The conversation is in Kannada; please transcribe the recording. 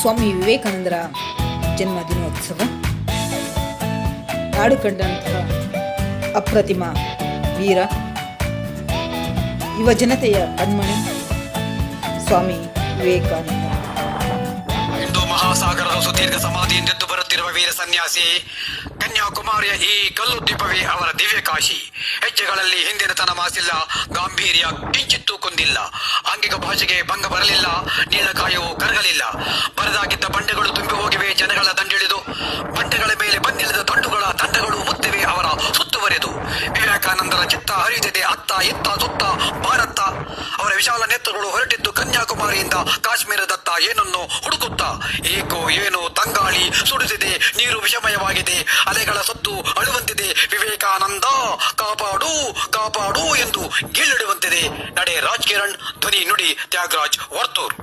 ಸ್ವಾಮಿ ವಿವೇಕಾನಂದರ ಜನ್ಮ ದಿನೋತ್ಸವ ನಾಡು ಕಂಡಂತಹ ಅಪ್ರತಿಮ ವೀರ ಯುವ ಜನತೆಯ ಕಣ್ಮಣಿ ಸ್ವಾಮಿ ವಿವೇಕಾನಂದ. ಹಿಂದೂ ಮಹಾಸಾಗರದ ಸುದೀರ್ಘ ಸಮಾಧಿಯಿಂದೆದ್ದು ಬರುತ್ತಿರುವ ವೀರ ಸನ್ಯಾಸಿ ಕನ್ಯಾಕುಮಾರಿಯ ಈ ಕಲ್ಲು ದ್ವೀಪವೇ ಅವರ ದಿವ್ಯ ಕಾಶಿ. ಹೆಜ್ಜೆಗಳಲ್ಲಿ ಹಿಂದಿನತನ ಮಾಸಿಲ್ಲ, ಗಾಂಭೀರ್ಯ ಕಿಂಚಿತ್ತೂ ಕುಂದಿಲ್ಲ, ಆಂಗಿಕ ಭಾಷೆಗೆ ಭಂಗ ಬರಲಿಲ್ಲ, ನೀಳಕಾಯವು ಕರಗಲಿಲ್ಲ. ಬರದಾಗಿದ್ದ ಬಂಡೆಗಳು ತುಂಬಿ ಹೋಗಿವೆ ಜನಗಳ ದಂಡಿಳಿದು, ಬಂಡೆಗಳ ಮೇಲೆ ಬಂದಿಳಿದ ತಂಡಗಳು ಮುತ್ತಿವೆ ಅವರ ಸುತ್ತುವರೆದು. ವಿವೇಕಾನಂದರ ಚಿತ್ತ ಹರಿದಿದೆ ಅತ್ತ ಇತ್ತ ಸುತ್ತ ಭಾರತ. ಅವರ ವಿಶಾಲ ನೇತ್ರಗಳು ಹೊರಟಿದ್ದು ಕನ್ಯಾಕುಮಾರಿಯಿಂದ ಕಾಶ್ಮೀರದತ್ತ ಏನನ್ನು ಹುಡುಕುತ್ತಾ. ಏಕೋ ಏನೋ ತಂಗಾಳಿ ಸುಡುತ್ತಿದೆ, ನೀರು ವಿಷಮಯವಾಗಿದೆ, ಅಲೆಗಳ ಸದ್ದು ಅಳುವಂತಿದೆ. ವಿವೇಕಾನಂದ ಕಾಪಾಡು ಕಾಪಾಡು ಎಂದು ಗೀಳಿಡುವಂತಿದೆ. ನಡೆ ರಾಜ್ ಕಿರಣ್, ಧ್ವನಿ ನುಡಿ ತ್ಯಾಗರಾಜ್ ವರ್ತೂರ್.